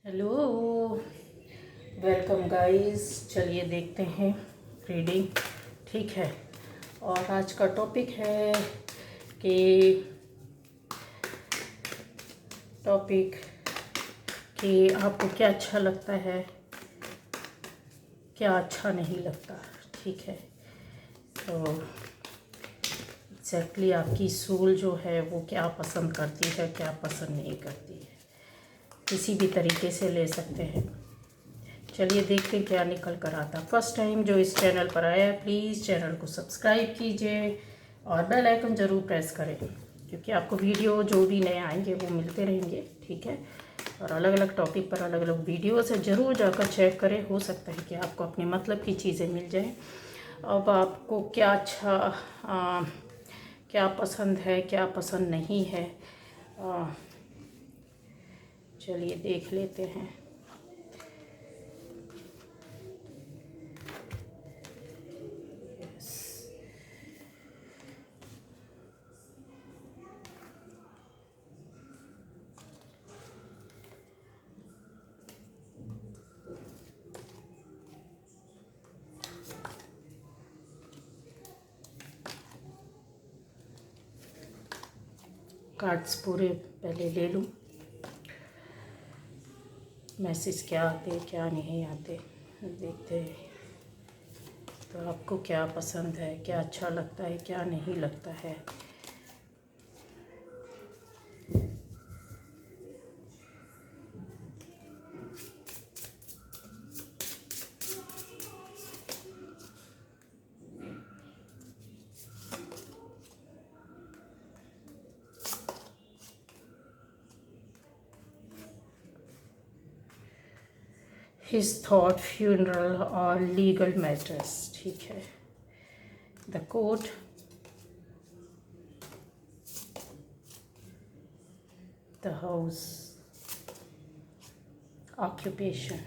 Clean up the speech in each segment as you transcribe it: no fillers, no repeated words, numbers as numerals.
Hello, welcome guys. चलिए देखते हैं रीडिंग। ठीक है। और आज का टॉपिक है कि आपको क्या अच्छा लगता है, क्या अच्छा नहीं लगता। ठीक है। तो एग्जैक्टली आपकी सोल जो है वो क्या पसंद करती है, क्या पसंद नहीं करती है, किसी भी तरीके से ले सकते हैं। चलिए देखते हैं क्या निकल कर आता। फर्स्ट टाइम जो इस चैनल पर आया है प्लीज़ चैनल को सब्सक्राइब कीजिए और बेल आइकन ज़रूर प्रेस करें, क्योंकि आपको वीडियो जो भी नए आएंगे वो मिलते रहेंगे। ठीक है। और अलग अलग टॉपिक पर अलग अलग वीडियोस है, ज़रूर जाकर चेक करें। हो सकता है कि आपको अपने मतलब की चीज़ें मिल जाएं। अब आपको क्या क्या पसंद है, क्या पसंद नहीं है, चलिए देख लेते हैं। कार्ड्स पूरे पहले ले लूँ, मैसेज क्या आते क्या नहीं आते देखते हैं। तो आपको क्या पसंद है, क्या अच्छा लगता है, क्या नहीं लगता है। His thought, funeral और legal matters। ठीक है। The court, the house, occupation।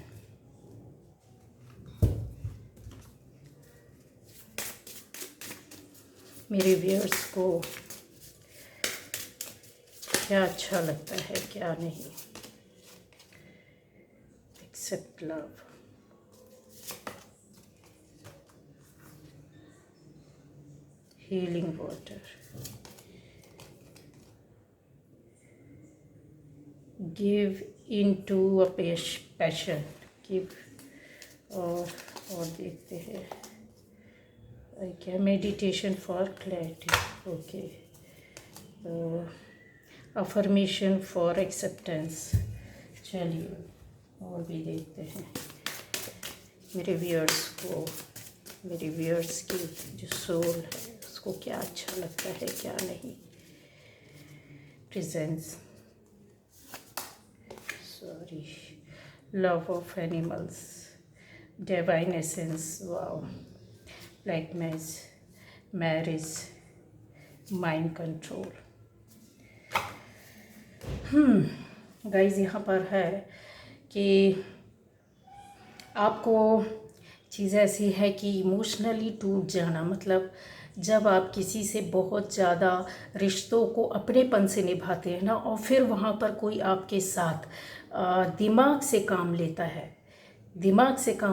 मेरे व्यूअर्स को क्या अच्छा लगता है, क्या नहीं। Accept love, healing water, give in to a passion, give. और देखते हैं क्या, मेडिटेशन फॉर क्लैरिटी। ओके। तो अफर्मेशन फॉर एक्सेप्टेंस। चलिए और भी देखते हैं मेरे व्यूअर्स की जो सोल है उसको क्या अच्छा लगता है, क्या नहीं। Presence, sorry, love of animals, divine essence, wow, black marriage, mind control. Guys यहाँ पर है कि आपको चीज़ ऐसी है कि इमोशनली टूट जाना, मतलब जब आप किसी से बहुत ज़्यादा रिश्तों को अपनेपन से निभाते हैं ना, और फिर वहाँ पर कोई आपके साथ दिमाग से काम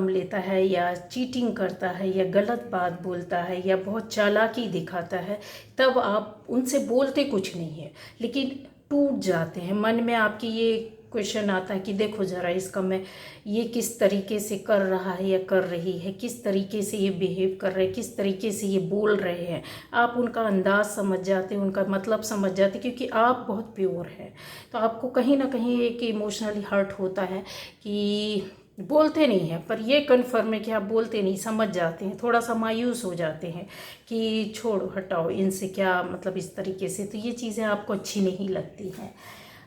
लेता है या चीटिंग करता है या गलत बात बोलता है या बहुत चालाकी दिखाता है, तब आप उनसे बोलते कुछ नहीं है लेकिन टूट जाते हैं। मन में आपकी ये क्वेश्चन आता है कि देखो ज़रा इसका मैं ये किस तरीके से कर रहा है या कर रही है, किस तरीके से ये बिहेव कर रहे हैं, किस तरीके से ये बोल रहे हैं। आप उनका अंदाज़ समझ जाते हैं, उनका मतलब समझ जाते हैं, क्योंकि आप बहुत प्योर हैं। तो आपको कहीं ना कहीं एक इमोशनली हर्ट होता है कि बोलते नहीं हैं, पर ये कन्फर्म है कि आप बोलते नहीं, समझ जाते हैं, थोड़ा सा मायूस हो जाते हैं कि छोड़ो हटाओ इनसे, क्या मतलब इस तरीके से। तो ये चीज़ें आपको अच्छी नहीं लगती हैं।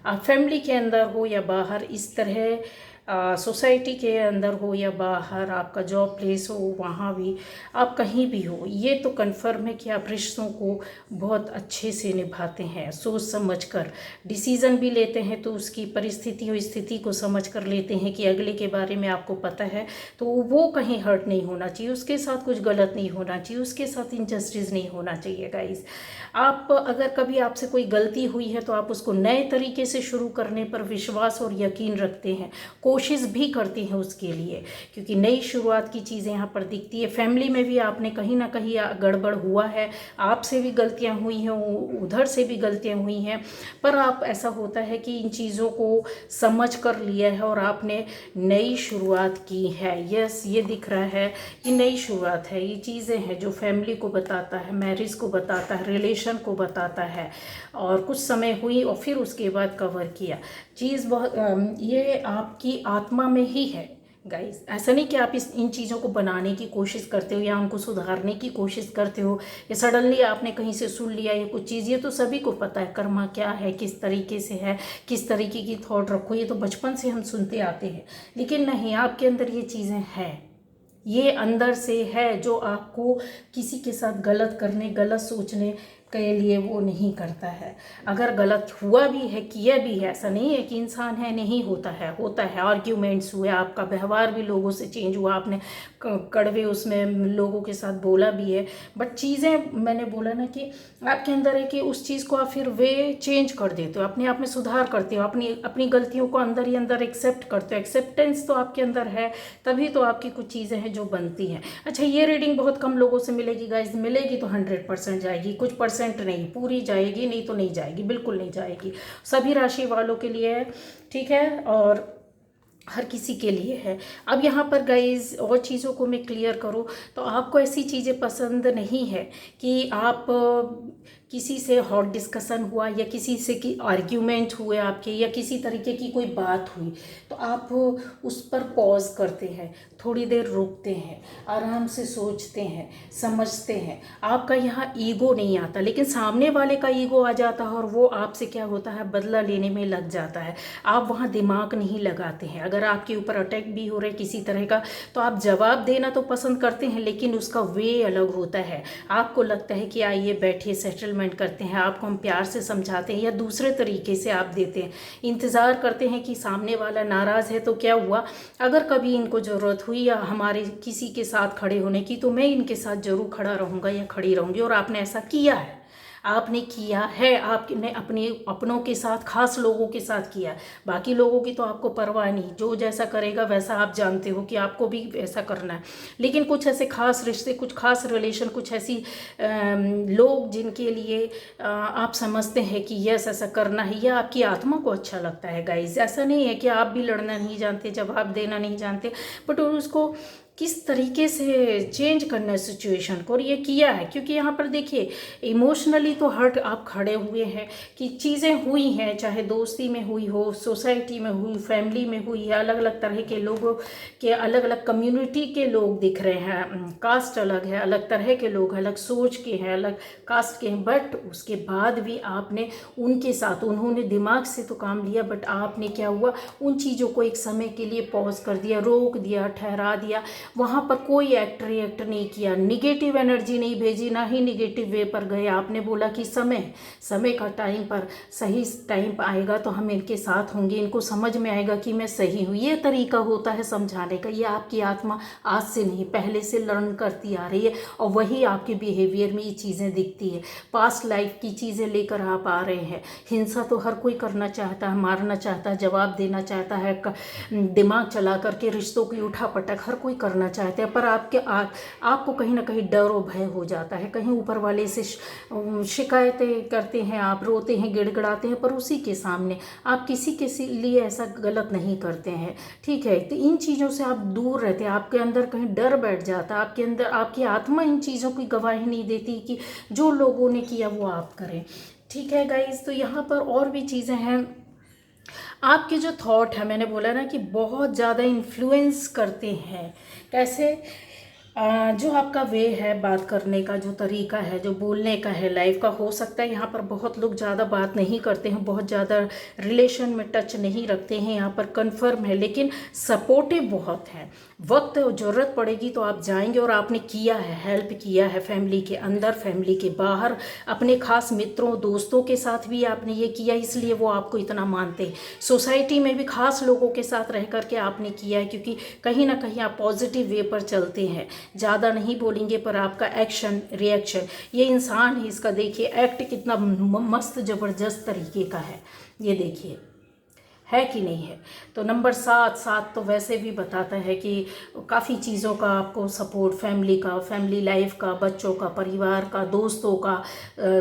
आप फैमिली के अंदर हो या बाहर, इस तरह सोसाइटी के अंदर हो या बाहर, आपका जॉब प्लेस हो, वहाँ भी आप कहीं भी हो, ये तो कन्फर्म है कि आप रिश्तों को बहुत अच्छे से निभाते हैं, सोच समझ कर डिसीज़न भी लेते हैं, तो उसकी परिस्थिति और स्थिति को समझ कर लेते हैं कि अगले के बारे में आपको पता है, तो वो कहीं हर्ट नहीं होना चाहिए, उसके साथ कुछ गलत नहीं होना चाहिए, उसके साथ इनजस्टिस नहीं होना चाहिए गाइस। आप अगर कभी आपसे कोई गलती हुई है तो आप उसको नए तरीके से शुरू करने पर विश्वास और यकीन रखते हैं, कोशिश भी करते हैं उसके लिए, क्योंकि नई शुरुआत की चीज़ें यहाँ पर दिखती है। फैमिली में भी आपने कहीं ना कहीं गड़बड़ हुआ है, आपसे भी गलतियाँ हुई हैं, उधर से भी गलतियाँ हुई हैं, पर आप ऐसा होता है कि इन चीज़ों को समझ कर लिया है और आपने नई शुरुआत की है। यस, ये दिख रहा है कि नई शुरुआत है, ये चीज़ें हैं जो फैमिली को बताता है, मैरिज को बताता है, रिलेशन को बताता है, और कुछ समय हुई और फिर उसके बाद कवर किया चीज़। बहुत ये आपकी आत्मा में ही है गाइस। ऐसा नहीं कि आप इन चीज़ों को बनाने की कोशिश करते हो या उनको सुधारने की कोशिश करते हो, या सडनली आपने कहीं से सुन लिया या कुछ चीज़। ये तो सभी को पता है कर्मा क्या है, किस तरीके से है, किस तरीके की थॉट रखो, ये तो बचपन से हम सुनते आते हैं। लेकिन नहीं, आपके अंदर ये चीज़ें हैं, ये अंदर से है, जो आपको किसी के साथ गलत करने, गलत सोचने के लिए वो नहीं करता है। अगर गलत हुआ भी है, किया भी है, ऐसा नहीं है कि इंसान है नहीं होता है, होता है। आर्ग्यूमेंट्स हुए, आपका व्यवहार भी लोगों से चेंज हुआ, आपने कड़वे उसमें लोगों के साथ बोला भी है, बट चीज़ें मैंने बोला ना कि आपके अंदर है कि उस चीज़ को आप फिर वे चेंज कर देते हो, अपने आप में सुधार करते हो, अपनी अपनी गलतियों को अंदर ही अंदर एक्सेप्ट करते हो। एक्सेप्टेंस तो आपके अंदर है, तभी तो आपकी कुछ चीज़ें हैं जो बनती हैं। अच्छा, ये रीडिंग बहुत कम लोगों से मिलेगी गाइज, मिलेगी तो 100% जाएगी, कुछ परसेंट नहीं, पूरी जाएगी, नहीं तो नहीं जाएगी, बिल्कुल नहीं जाएगी। सभी राशि वालों के लिए है, ठीक है, और हर किसी के लिए है। अब यहाँ पर गाइज और चीज़ों को मैं क्लियर करूँ तो आपको ऐसी चीज़ें पसंद नहीं है कि आप किसी से हॉट डिस्कशन हुआ या किसी से की आर्ग्यूमेंट हुए आपके, या किसी तरीके की कोई बात हुई, तो आप उस पर पॉज करते हैं, थोड़ी देर रुकते हैं, आराम से सोचते हैं, समझते हैं। आपका यहाँ ईगो नहीं आता, लेकिन सामने वाले का ईगो आ जाता है और वो आपसे क्या होता है, बदला लेने में लग जाता है। आप वहाँ दिमाग नहीं लगाते हैं। अगर आपके ऊपर अटैक भी हो रहा है किसी तरह का, तो आप जवाब देना तो पसंद करते हैं, लेकिन उसका वे अलग होता है। आपको लगता है कि आइए बैठिए, सेटलमेंट करते हैं, आपको हम प्यार से समझाते हैं, या दूसरे तरीके से आप देते हैं, इंतज़ार करते हैं कि सामने वाला नाराज़ है तो क्या हुआ, अगर कभी इनको ज़रूरत हुई या हमारे किसी के साथ खड़े होने की, तो मैं इनके साथ ज़रूर खड़ा रहूँगा या खड़ी रहूँगी। और आपने ऐसा किया है, आपने किया है, आपने अपने अपनों के साथ, खास लोगों के साथ किया। बाकी लोगों की तो आपको परवाह नहीं, जो जैसा करेगा वैसा आप जानते हो कि आपको भी ऐसा करना है। लेकिन कुछ ऐसे खास रिश्ते, कुछ खास रिलेशन, कुछ ऐसी लोग जिनके लिए आप समझते हैं कि यस ऐसा करना है, या आपकी आत्मा को अच्छा लगता है गाइज। ऐसा नहीं है कि आप भी लड़ना नहीं जानते, जवाब देना नहीं जानते, बट उसको किस तरीके से चेंज करना है सिचुएशन को, और ये किया है। क्योंकि यहाँ पर देखिए, इमोशनली तो हर्ट आप खड़े हुए हैं कि चीज़ें हुई हैं, चाहे दोस्ती में हुई हो, सोसाइटी में हुई, फैमिली में हुई है, अलग अलग तरह के लोगों के, अलग अलग कम्युनिटी के लोग दिख रहे हैं, कास्ट अलग है, अलग तरह के लोग, अलग सोच के हैं, अलग कास्ट के हैं, बट उसके बाद भी आपने उनके साथ, उन्होंने दिमाग से तो काम लिया, बट आपने क्या हुआ, उन चीज़ों को एक समय के लिए पॉज कर दिया, रोक दिया, ठहरा दिया। वहाँ पर कोई एक्ट रिएक्ट नहीं किया, निगेटिव एनर्जी नहीं भेजी, ना ही निगेटिव वे पर गए। आपने बोला कि समय का टाइम पर, सही टाइम पर आएगा तो हम इनके साथ होंगे, इनको समझ में आएगा कि मैं सही हूँ। ये तरीका होता है समझाने का। ये आपकी आत्मा आज से नहीं, पहले से लर्न करती आ रही है, और वही आपके बिहेवियर में ये चीज़ें दिखती है। पास्ट लाइफ की चीज़ें लेकर आप आ रहे हैं। हिंसा तो हर कोई करना चाहता है, मारना चाहता है, जवाब देना चाहता है, दिमाग चला करके रिश्तों की उठापटक हर कोई करना चाहते हैं, पर आपको कहीं ना कहीं डर और भय हो जाता है। कहीं ऊपर वाले से शिकायतें करते हैं, आप रोते हैं, गिड़गिड़ाते हैं, पर उसी के सामने आप किसी के लिए ऐसा गलत नहीं करते हैं, ठीक है। तो इन चीज़ों से आप दूर रहते हैं, आपके अंदर कहीं डर बैठ जाता है, आपके अंदर, आपकी आत्मा इन चीज़ों की गवाही नहीं देती कि जो लोगों ने किया वो आप करें, ठीक है गाइज। तो यहाँ पर और भी चीज़ें हैं। आपके जो थॉट है, मैंने बोला ना कि बहुत ज़्यादा इन्फ्लुएंस करते हैं। कैसे? जो आपका वे है बात करने का, जो तरीका है, जो बोलने का है लाइफ का, हो सकता है यहाँ पर बहुत लोग ज़्यादा बात नहीं करते हैं, बहुत ज़्यादा रिलेशन में टच नहीं रखते हैं, यहाँ पर कन्फर्म है, लेकिन सपोर्टिव बहुत है। वक्त ज़रूरत पड़ेगी तो आप जाएंगे, और आपने किया है, हेल्प किया है फैमिली के अंदर, फैमिली के बाहर, अपने खास मित्रों दोस्तों के साथ भी आपने ये किया, इसलिए वो आपको इतना मानते हैं। सोसाइटी में भी खास लोगों के साथ रह करके आपने किया है, क्योंकि कहीं ना कहीं आप पॉजिटिव वे पर चलते हैं। ज़्यादा नहीं बोलेंगे पर आपका एक्शन रिएक्शन, ये इंसान है, इसका देखिए एक्ट कितना मस्त ज़बरदस्त तरीके का है, ये देखिए है कि नहीं है। तो नंबर 7 तो वैसे भी बताता है कि काफ़ी चीज़ों का आपको सपोर्ट, फैमिली का, फैमिली लाइफ का, बच्चों का, परिवार का, दोस्तों का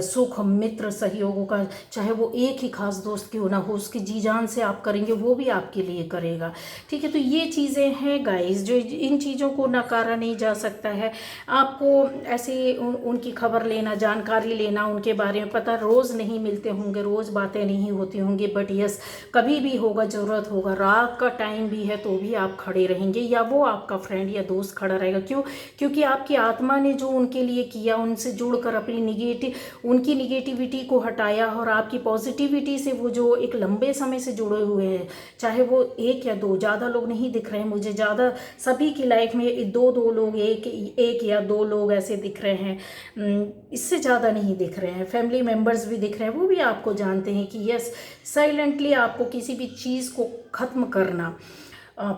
सुख, मित्र सहयोगों का, चाहे वो एक ही खास दोस्त क्यों ना हो, उसकी जी जान से आप करेंगे, वो भी आपके लिए करेगा। ठीक है, तो ये चीज़ें हैं गाइस, जो इन चीज़ों को नकारा नहीं जा सकता है। आपको ऐसे उनकी खबर लेना, जानकारी लेना, उनके बारे में पता, रोज़ नहीं मिलते होंगे, रोज़ बातें नहीं होती होंगी, बट यस कभी भी होगा, ज़रूरत होगा, रात का टाइम भी है तो भी आप खड़े रहेंगे, या वो आपका फ्रेंड या दोस्त खड़ा रहेगा। क्यों? क्योंकि आपकी आत्मा ने जो उनके लिए किया, उनसे जुड़कर अपनी उनकी निगेटिविटी को हटाया, और आपकी पॉजिटिविटी से वो जो एक लंबे समय से जुड़े हुए हैं, चाहे वो एक या दो, ज़्यादा लोग नहीं दिख रहे हैं मुझे, ज़्यादा सभी की लाइफ में दो लोग, एक या दो लोग ऐसे दिख रहे हैं, इससे ज़्यादा नहीं दिख रहे हैं। फैमिली मेम्बर्स भी दिख रहे हैं, वो भी आपको जानते हैं कि यस साइलेंटली आपको किसी भी चीज़ को ख़त्म करना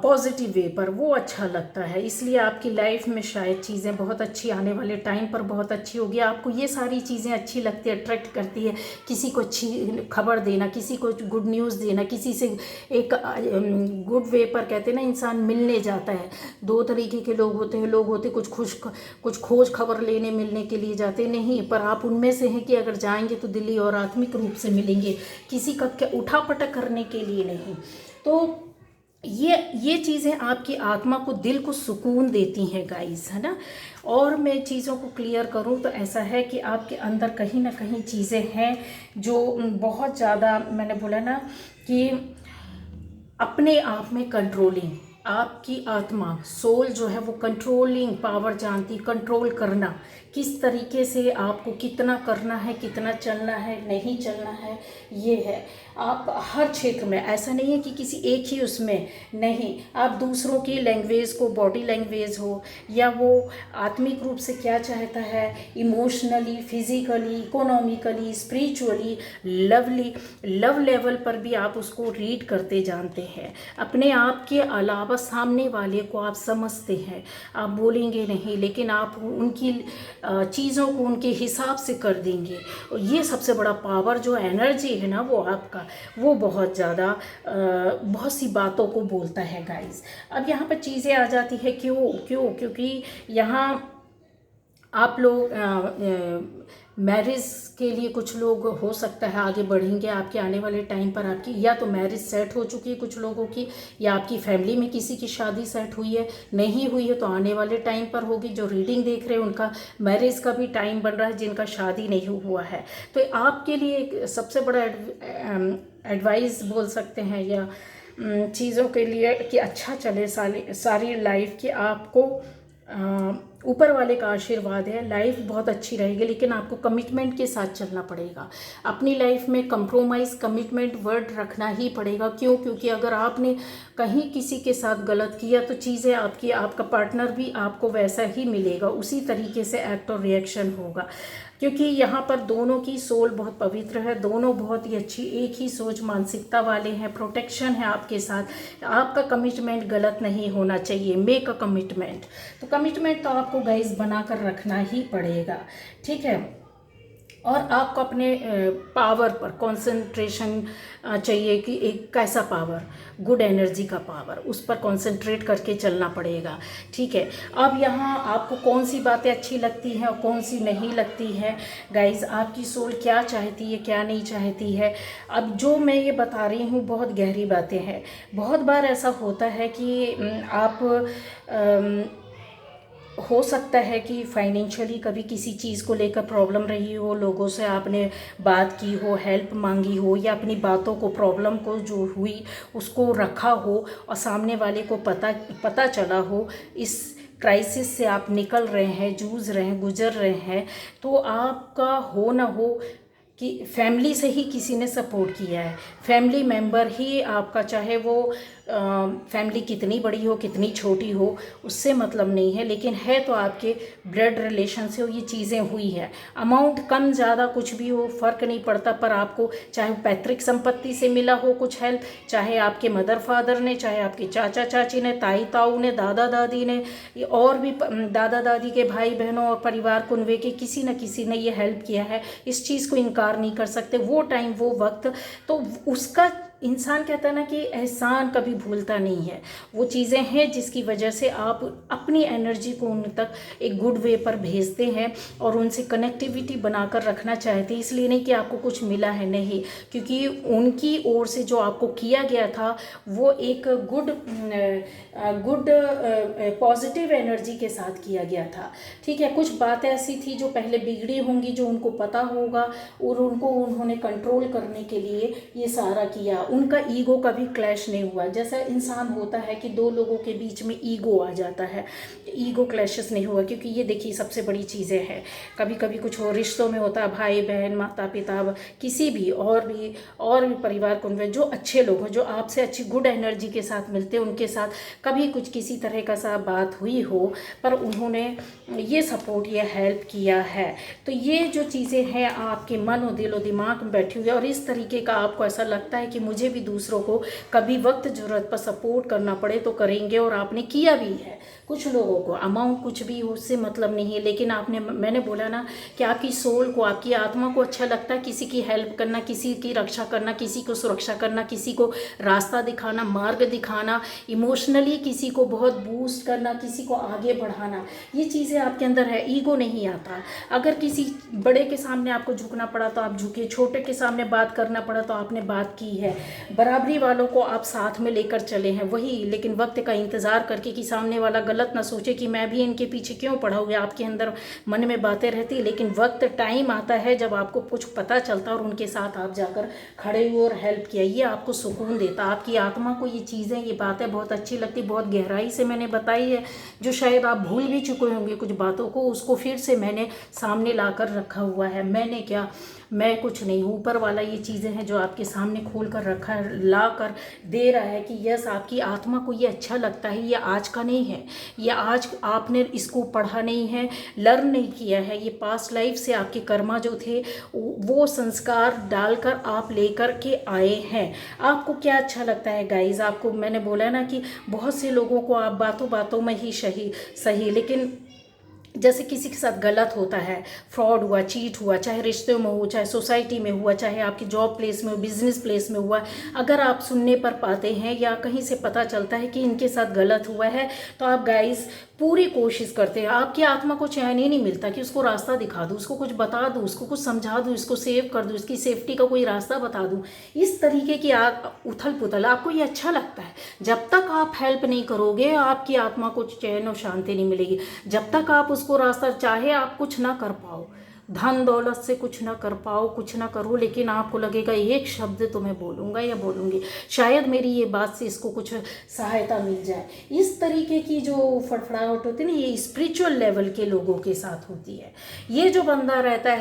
पॉजिटिव वे पर वो अच्छा लगता है, इसलिए आपकी लाइफ में शायद चीज़ें बहुत अच्छी आने वाले टाइम पर बहुत अच्छी होगी। आपको ये सारी चीज़ें अच्छी लगती है, अट्रैक्ट करती है, किसी को अच्छी खबर देना, किसी को गुड न्यूज़ देना, किसी से एक गुड वे पर, कहते हैं ना इंसान मिलने जाता है, दो तरीके के लोग होते हैं, कुछ खोज खबर लेने मिलने के लिए जाते नहीं, पर आप उनमें से हैं कि अगर जाएंगे तो दिली और आत्मिक रूप से मिलेंगे, किसी का उठा पटक करने के लिए नहीं। तो ये चीज़ें आपकी आत्मा को, दिल को सुकून देती हैं गाइस, है ना। और मैं चीज़ों को क्लियर करूं तो ऐसा है कि आपके अंदर कहीं ना कहीं चीज़ें हैं जो बहुत ज़्यादा, मैंने बोला ना कि अपने आप में कंट्रोलिंग, आपकी आत्मा सोल जो है वो कंट्रोलिंग पावर जानती, कंट्रोल करना, किस तरीके से आपको कितना करना है, कितना चलना है, नहीं चलना है, ये है। आप हर क्षेत्र में, ऐसा नहीं है कि किसी एक ही उसमें नहीं, आप दूसरों की लैंग्वेज को, बॉडी लैंग्वेज हो, या वो आत्मिक रूप से क्या चाहता है, emotionally, physically, economically, spiritually, love level पर भी आप उसको रीड करते जानते हैं। अपने आप के अलावा सामने वाले को आप समझते हैं, आप बोलेंगे नहीं, लेकिन आप उनकी चीज़ों को उनके हिसाब से कर देंगे। और ये सबसे बड़ा पावर, जो एनर्जी है ना वो आपका, वो बहुत ज़्यादा बहुत सी बातों को बोलता है गाइस। अब यहाँ पर चीज़ें आ जाती है, क्योंकि यहाँ आप लोग मैरिज के लिए, कुछ लोग हो सकता है आगे बढ़ेंगे आपके आने वाले टाइम पर, आपकी या तो मैरिज सेट हो चुकी है कुछ लोगों की, या आपकी फैमिली में किसी की शादी सेट हुई है, नहीं हुई है तो आने वाले टाइम पर होगी। जो रीडिंग देख रहे हैं उनका मैरिज का भी टाइम बन रहा है, जिनका शादी नहीं हुआ है। तो आपके लिए एक सबसे बड़ा एडवाइस बोल सकते हैं, या चीज़ों के लिए कि अच्छा चले सारी लाइफ की, आपको ऊपर वाले का आशीर्वाद है, लाइफ बहुत अच्छी रहेगी, लेकिन आपको कमिटमेंट के साथ चलना पड़ेगा। अपनी लाइफ में कंप्रोमाइज़, कमिटमेंट वर्ड रखना ही पड़ेगा। क्योंकि अगर आपने कहीं किसी के साथ गलत किया तो चीज़ें आपका पार्टनर भी आपको वैसा ही मिलेगा, उसी तरीके से एक्ट और रिएक्शन होगा। क्योंकि यहाँ पर दोनों की सोल बहुत पवित्र है, दोनों बहुत ही अच्छी, एक ही सोच मानसिकता वाले हैं, प्रोटेक्शन है आपके साथ। आपका कमिटमेंट गलत नहीं होना चाहिए, मेक अ कमिटमेंट। तो कमिटमेंट तो आपको गाइस बना कर रखना ही पड़ेगा, ठीक है। और आपको अपने पावर पर कंसंट्रेशन चाहिए, कि एक कैसा पावर, गुड एनर्जी का पावर, उस पर कंसंट्रेट करके चलना पड़ेगा, ठीक है। अब यहाँ आपको कौन सी बातें अच्छी लगती हैं और कौन सी नहीं लगती है गाइज, आपकी सोल क्या चाहती है, क्या नहीं चाहती है। अब जो मैं ये बता रही हूँ बहुत गहरी बातें हैं। बहुत बार ऐसा होता है कि आप हो सकता है कि फाइनेंशियली कभी किसी चीज़ को लेकर प्रॉब्लम रही हो, लोगों से आपने बात की हो, हेल्प मांगी हो, या अपनी बातों को, प्रॉब्लम को जो हुई उसको रखा हो, और सामने वाले को पता चला हो। इस क्राइसिस से आप निकल रहे हैं, जूझ रहे हैं, गुजर रहे हैं, तो आपका हो ना हो कि फैमिली से ही किसी ने सपोर्ट किया है, फैमिली मेम्बर ही आपका, चाहे वो फैमिली कितनी बड़ी हो कितनी छोटी हो उससे मतलब नहीं है, लेकिन है तो आपके ब्लड रिलेशन से ये चीज़ें हुई है। अमाउंट कम ज़्यादा कुछ भी हो फ़र्क नहीं पड़ता, पर आपको चाहे पैतृक संपत्ति से मिला हो कुछ हेल्प, चाहे आपके मदर फादर ने, चाहे आपके चाचा चाची ने, ताई ताऊ ने, दादा दादी ने, और भी दादा दादी के भाई बहनों और परिवार कुनबे के किसी न किसी ने ये हेल्प किया है, इस चीज़ को इनकार नहीं कर सकते। वो टाइम, वो वक्त, तो उसका इंसान कहता है ना कि एहसान कभी भूलता नहीं है। वो चीज़ें हैं जिसकी वजह से आप अपनी एनर्जी को उन तक एक गुड वे पर भेजते हैं और उनसे कनेक्टिविटी बनाकर रखना चाहते हैं। इसलिए नहीं कि आपको कुछ मिला है, नहीं, क्योंकि उनकी ओर से जो आपको किया गया था वो एक गुड पॉजिटिव एनर्जी के साथ किया गया था। ठीक है, कुछ बातें ऐसी थी जो पहले बिगड़ी होंगी, जो उनको पता होगा, और उनको उन्होंने कंट्रोल करने के लिए ये सारा किया। उनका ईगो कभी क्लैश नहीं हुआ। जैसा इंसान होता है कि दो लोगों के बीच में ईगो आ जाता है, ईगो क्लैशेस नहीं हुआ, क्योंकि ये देखिए सबसे बड़ी चीज़ें हैं। कभी कभी कुछ हो रिश्तों में होता है, भाई बहन, माता पिता, किसी भी और भी परिवार को जो अच्छे लोग हैं, जो आपसे अच्छी गुड एनर्जी के साथ मिलते हैं, उनके साथ कभी कुछ किसी तरह का सा बात हुई हो, पर उन्होंने ये सपोर्ट, ये हेल्प किया है। तो ये जो चीज़ें हैं आपके मन और दिल और दिमाग में बैठी हुई है, और इस तरीके का आपको ऐसा लगता है कि मुझे भी दूसरों को कभी वक्त ज़रूरत पर सपोर्ट करना पड़े तो करेंगे, और आपने किया भी है। कुछ लोगों को अमाउंट कुछ भी हो उससे मतलब नहीं है, लेकिन मैंने बोला ना कि आपकी सोल को, आपकी आत्मा को अच्छा लगता है किसी की हेल्प करना, किसी की रक्षा करना, किसी को सुरक्षा करना, किसी को रास्ता दिखाना, मार्ग दिखाना, इमोशनली किसी को बहुत बूस्ट करना, किसी को आगे बढ़ाना। ये चीज़ें आपके अंदर है, ईगो नहीं आता। अगर किसी बड़े के सामने आपको झुकना पड़ा तो आप झुके, छोटे के सामने बात करना पड़ा तो आपने बात की है, बराबरी वालों को आप साथ में लेकर चले हैं, वही। लेकिन वक्त का इंतज़ार करके कि सामने वाला गलत ना सोचे कि मैं भी इनके पीछे क्यों पड़ा हुआ, आपके अंदर मन में बातें रहती। लेकिन वक्त, टाइम आता है जब आपको कुछ पता चलता और उनके साथ आप जाकर खड़े हुए और हेल्प किया, ये आपको सुकून देता। आपकी आत्मा को ये चीज़ें, ये बातें बहुत अच्छी लगती, बहुत गहराई से मैंने बताई है, जो शायद आप भूल भी चुके होंगे कुछ बातों को, उसको फिर से मैंने सामने लाकर रखा हुआ है। मैंने क्या, मैं कुछ नहीं हूँ, ऊपर वाला ये चीज़ें हैं जो आपके सामने खोल कर रखा है, ला कर दे रहा है कि यस, आपकी आत्मा को ये अच्छा लगता है। ये आज का नहीं है, ये आज आपने इसको पढ़ा नहीं है, लर्न नहीं किया है, ये पास्ट लाइफ से आपके कर्मा जो थे वो संस्कार डालकर आप लेकर के आए हैं। आपको क्या अच्छा लगता है गाइज? आपको मैंने बोला ना कि बहुत से लोगों को आप बातों बातों में ही सही, लेकिन जैसे किसी के साथ गलत होता है, फ्रॉड हुआ, चीट हुआ, चाहे रिश्तों में हो, चाहे सोसाइटी में हुआ, चाहे आपकी जॉब प्लेस में हो, बिजनेस प्लेस में हुआ, अगर आप सुनने पर पाते हैं या कहीं से पता चलता है कि इनके साथ गलत हुआ है, तो आप गाइस पूरी कोशिश करते हैं। आपकी आत्मा को चैन ही नहीं मिलता कि उसको रास्ता दिखा दूँ, उसको कुछ बता दूँ, उसको कुछ समझा दूँ, इसको सेव कर दूँ, इसकी सेफ्टी का कोई रास्ता बता दूँ। इस तरीके की उथल पुथल आपको ये अच्छा लगता है। जब तक आप हेल्प नहीं करोगे, आपकी आत्मा को चैन और शांति नहीं मिलेगी। जब तक आप उसको रास्ता, चाहे आप कुछ ना कर पाओ, धन दौलत से कुछ ना कर पाओ, कुछ ना करो, लेकिन आपको लगेगा एक शब्द तो मैं बोलूँगा या बोलूँगी, शायद मेरी ये बात से इसको कुछ सहायता मिल जाए। इस तरीके की जो फड़फड़ाहट होती है ना, ये स्पिरिचुअल लेवल के लोगों के साथ होती है। ये जो बंदा रहता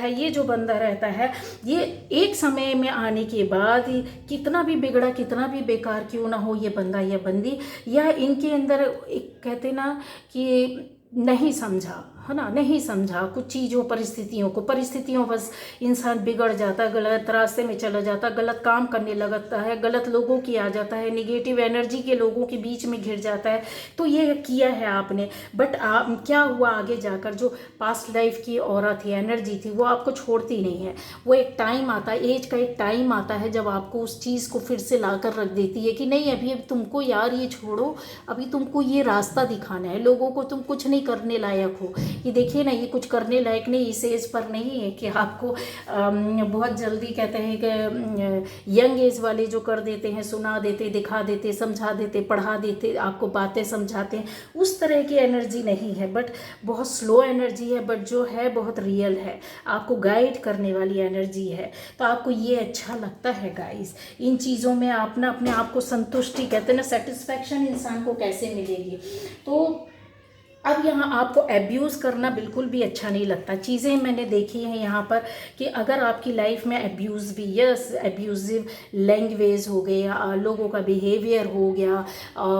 है, ये एक समय में आने के बाद कितना भी बिगड़ा, कितना भी बेकार क्यों ना हो, ये बंदा या बंदी, या इनके अंदर एक कहते ना कि नहीं समझा, है ना, नहीं समझा कुछ चीज़ों, परिस्थितियों बस इंसान बिगड़ जाता है, गलत रास्ते में चला जाता है, गलत काम करने लगता है, गलत लोगों की आ जाता है, निगेटिव एनर्जी के लोगों के बीच में घिर जाता है। तो ये किया है आपने, बट क्या हुआ आगे जाकर, जो पास्ट लाइफ की औरत थी, एनर्जी थी, वो आपको छोड़ती नहीं है। वो एक टाइम आता है, एज का एक टाइम आता है जब आपको उस चीज़ को फिर से ला कर रख देती है कि नहीं, अभी तुमको यार ये छोड़ो, अभी तुमको ये रास्ता दिखाना है लोगों को, तुम कुछ नहीं करने लायक हो। ये देखिए ना, ये कुछ करने लायक नहीं, इस एज पर नहीं है कि आपको बहुत जल्दी कहते हैं कि यंग एज वाले जो कर देते हैं, सुना देते, दिखा देते, समझा देते, पढ़ा देते, आपको बातें समझाते हैं, उस तरह की एनर्जी नहीं है। बट बहुत स्लो एनर्जी है, बट जो है बहुत रियल है, आपको गाइड करने वाली एनर्जी है। तो आपको ये अच्छा लगता है गाइस, इन चीज़ों में आप ना अपने आप को संतुष्टि, कहते हैं ना, सेटिस्फैक्शन इंसान को कैसे मिलेगी। तो अब यहाँ आपको एब्यूज़ करना बिल्कुल भी अच्छा नहीं लगता। चीज़ें मैंने देखी हैं यहाँ पर कि अगर आपकी लाइफ में एब्यूज़ भी, यस, एब्यूज़िव लैंग्वेज हो गया, लोगों का बिहेवियर हो गया,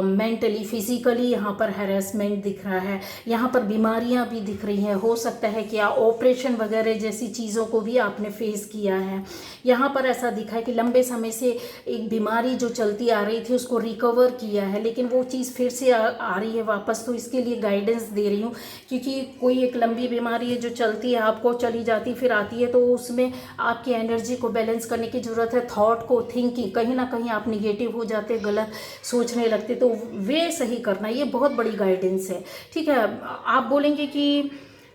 मेंटली फिज़िकली यहाँ पर हैरेसमेंट दिख रहा है, यहाँ पर बीमारियाँ भी दिख रही हैं। हो सकता है कि ऑपरेशन वगैरह जैसी चीज़ों को भी आपने फेस किया है। यहाँ पर ऐसा दिखा है कि लंबे समय से एक बीमारी जो चलती आ रही थी उसको रिकवर किया है, लेकिन वो चीज़ फिर से आ रही है वापस। तो इसके लिए गाइडेंस दे रही हूँ, क्योंकि कोई एक लंबी बीमारी है जो चलती है, आपको चली जाती फिर आती है, तो उसमें आपकी एनर्जी को बैलेंस करने की ज़रूरत है। थॉट को, थिंकिंग, कहीं ना कहीं आप निगेटिव हो जाते, गलत सोचने लगते, तो वे सही करना, ये बहुत बड़ी गाइडेंस है। ठीक है, आप बोलेंगे कि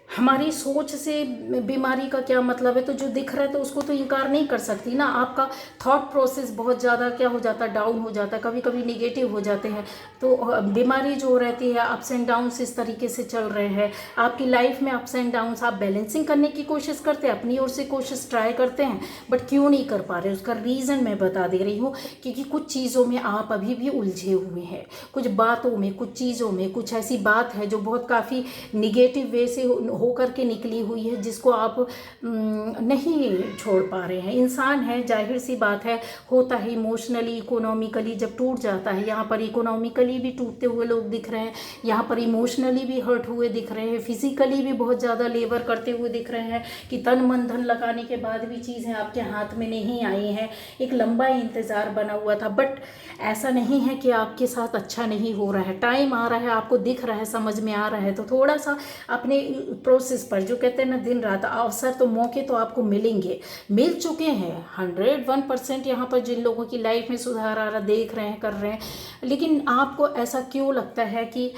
हमारी सोच से बीमारी का क्या मतलब है, तो जो दिख रहा है तो उसको तो इनकार नहीं कर सकती ना। आपका थॉट प्रोसेस बहुत ज़्यादा क्या हो जाता है, डाउन हो जाता है, कभी कभी निगेटिव हो जाते हैं। तो बीमारी जो रहती है, अप्स एंड डाउन्स इस तरीके से चल रहे हैं आपकी लाइफ में, अप्स एंड डाउन्स आप बैलेंसिंग करने की कोशिश करते हैं, अपनी ओर से कोशिश ट्राई करते हैं, बट क्यों नहीं कर पा रहे, उसका रीज़न मैं बता दे रही हूँ। क्योंकि कुछ चीज़ों में आप अभी भी उलझे हुए हैं, कुछ बातों में, कुछ चीज़ों में, कुछ ऐसी बात है जो बहुत काफ़ी निगेटिव वे से होकर के निकली हुई है, जिसको आप नहीं छोड़ पा रहे हैं। इंसान है, जाहिर सी बात है, होता है इमोशनली, इकोनॉमिकली जब टूट जाता है। यहाँ पर इकोनॉमिकली भी टूटते हुए लोग दिख रहे हैं, यहाँ पर इमोशनली भी हर्ट हुए दिख रहे हैं, फिजिकली भी बहुत ज़्यादा लेबर करते हुए दिख रहे हैं कि तन मन धन लगाने के बाद भी चीज़ें आपके हाथ में नहीं आई हैं। एक लंबा इंतज़ार बना हुआ था, बट ऐसा नहीं है कि आपके साथ अच्छा नहीं हो रहा है। टाइम आ रहा है, आपको दिख रहा है, समझ में आ रहा है, तो थोड़ा सा अपने प्रोसेस पर, जो कहते हैं ना दिन रात, अवसर तो, मौके तो आपको मिलेंगे, मिल चुके हैं 101%। यहाँ पर जिन लोगों की लाइफ में सुधार आ रहा, देख रहे हैं, कर रहे हैं, लेकिन आपको ऐसा क्यों लगता है कि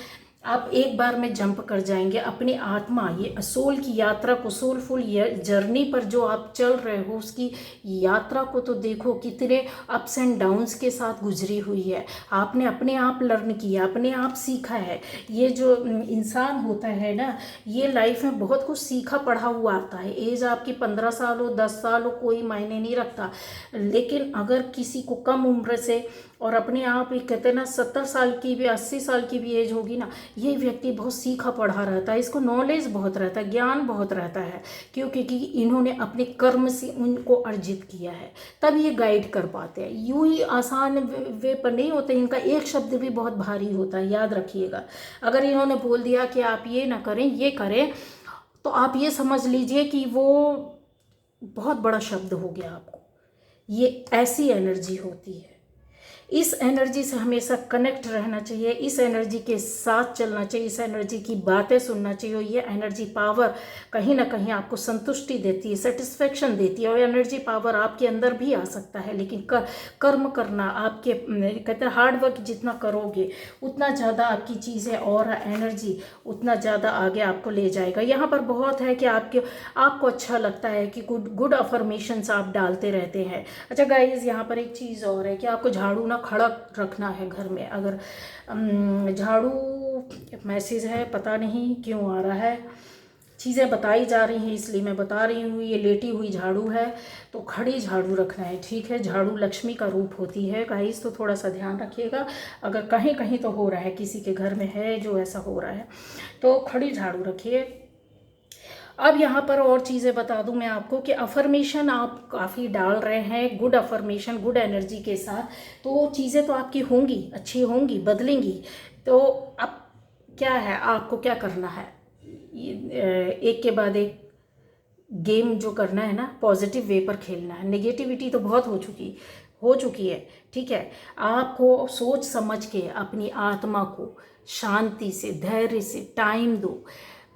आप एक बार में जंप कर जाएंगे अपनी आत्मा, ये सोल की यात्रा को, सोलफुल जर्नी पर जो आप चल रहे हो, उसकी यात्रा को तो देखो, कितने अप्स एंड डाउन्स के साथ गुजरी हुई है। आपने अपने आप लर्न किया, अपने आप सीखा है। ये जो इंसान होता है ना, ये लाइफ में बहुत कुछ सीखा पढ़ा हुआ आता है। एज आपकी 15 साल हो, 10 साल हो, कोई मायने नहीं रखता। लेकिन अगर किसी को कम उम्र से, और अपने आप ही कहते हैं ना 70 साल की भी, 80 साल की भी एज होगी ना, ये व्यक्ति बहुत सीखा पढ़ा रहता है, इसको नॉलेज बहुत रहता है, ज्ञान बहुत रहता है। क्यों? क्योंकि इन्होंने अपने कर्म से उनको अर्जित किया है, तब ये गाइड कर पाते हैं। यूं ही आसान वे पर नहीं होते, इनका एक शब्द भी बहुत भारी होता है, याद रखिएगा। अगर इन्होंने बोल दिया कि आप ये ना करें, ये करें, तो आप ये समझ लीजिए कि वो बहुत बड़ा शब्द हो गया आपको। ये ऐसी एनर्जी होती है। इस एनर्जी से हमेशा कनेक्ट रहना चाहिए, इस एनर्जी के साथ चलना चाहिए, इस एनर्जी की बातें सुनना चाहिए। ये एनर्जी पावर कहीं ना कहीं आपको संतुष्टि देती है, सेटिस्फेक्शन देती है, और एनर्जी पावर आपके अंदर भी आ सकता है। लेकिन कर्म करना, आपके कहते हैं हार्ड वर्क जितना करोगे उतना ज़्यादा आपकी चीज़ें और एनर्जी उतना ज़्यादा आगे आपको ले जाएगा। यहाँ पर बहुत है कि आपको अच्छा लगता है कि गुड अफर्मेशंस आप डालते रहते हैं। अच्छा गाइज, यहाँ पर एक चीज़ और है कि आपको झाड़ू ना खड़ा रखना है घर में। अगर झाड़ू, मैसेज है, पता नहीं क्यों आ रहा है, चीज़ें बताई जा रही हैं इसलिए मैं बता रही हूँ। ये लेटी हुई झाड़ू है, तो खड़ी झाड़ू रखना है, ठीक है। झाड़ू लक्ष्मी का रूप होती है गाइस, तो थोड़ा सा ध्यान रखिएगा। अगर कहीं कहीं तो हो रहा है, किसी के घर में है जो ऐसा हो रहा है, तो खड़ी झाड़ू रखिए। अब यहाँ पर और चीज़ें बता दूँ मैं आपको कि अफर्मेशन आप काफ़ी डाल रहे हैं, गुड अफर्मेशन, गुड एनर्जी के साथ, तो चीज़ें तो आपकी होंगी, अच्छी होंगी, बदलेंगी। तो अब क्या है, आपको क्या करना है, एक के बाद एक गेम जो करना है ना, पॉजिटिव वे पर खेलना है। नेगेटिविटी तो बहुत हो चुकी है, ठीक है। आपको सोच समझ के अपनी आत्मा को शांति से, धैर्य से टाइम दो।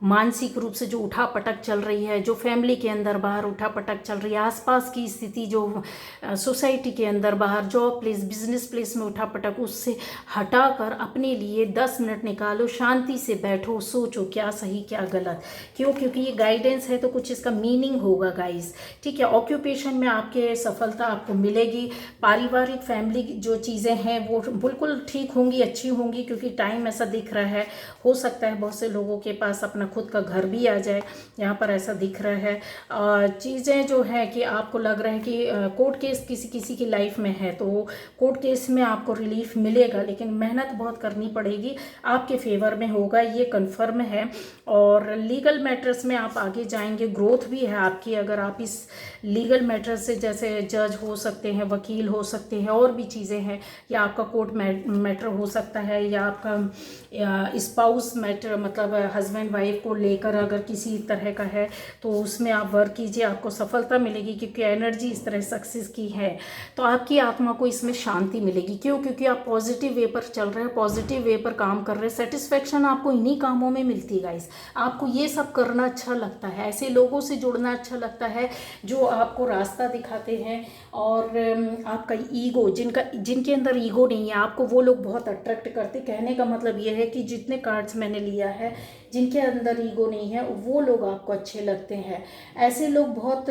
मानसिक रूप से जो उठापटक चल रही है, जो फैमिली के अंदर बाहर उठापटक चल रही है, आसपास की स्थिति जो सोसाइटी के अंदर बाहर, जॉब प्लेस, बिजनेस प्लेस में उठापटक, उससे हटाकर अपने लिए 10 मिनट निकालो, शांति से बैठो, सोचो क्या सही क्या गलत। क्यों? क्योंकि ये गाइडेंस है तो कुछ इसका मीनिंग होगा गाइस, ठीक है। ऑक्यूपेशन में आपके सफलता आपको मिलेगी। पारिवारिक फैमिली जो चीज़ें हैं वो बिल्कुल ठीक होंगी, अच्छी होंगी, क्योंकि टाइम ऐसा दिख रहा है। हो सकता है बहुत से लोगों के पास अपना खुद का घर भी आ जाए, यहाँ पर ऐसा दिख रहा है। चीज़ें जो है कि आपको लग रहा है कि कोर्ट केस किसी किसी की लाइफ में है, तो कोर्ट केस में आपको रिलीफ मिलेगा, लेकिन मेहनत बहुत करनी पड़ेगी, आपके फेवर में होगा, ये कन्फर्म है। और लीगल मैटर्स में आप आगे जाएंगे, ग्रोथ भी है आपकी। अगर आप इस लीगल मैटर्स से, जैसे जज हो सकते हैं, वकील हो सकते हैं, और भी चीज़ें हैं, या आपका कोर्ट मैटर हो सकता है, या आपका स्पाउस मैटर, मतलब हस्बैंड वाइफ को लेकर अगर किसी तरह का है, तो उसमें आप वर्क कीजिए, आपको सफलता मिलेगी, क्योंकि एनर्जी इस तरह सक्सेस की है। तो आपकी आत्मा को इसमें शांति मिलेगी। क्यों? क्योंकि आप पॉजिटिव वे पर चल रहे हैं, पॉजिटिव वे पर काम कर रहे हैं। सेटिस्फेक्शन आपको इन्हीं कामों में मिलती है गाइस। आपको ये सब करना अच्छा लगता है, ऐसे लोगों से जुड़ना अच्छा लगता है जो आपको रास्ता दिखाते हैं। और आपका ईगो, जिनके अंदर ईगो नहीं है, आपको वो लोग बहुत अट्रैक्ट करते। कहने का मतलब ये है कि जितने कार्ड्स मैंने लिया है, जिनके अंदर ईगो नहीं है, वो लोग आपको अच्छे लगते हैं। ऐसे लोग बहुत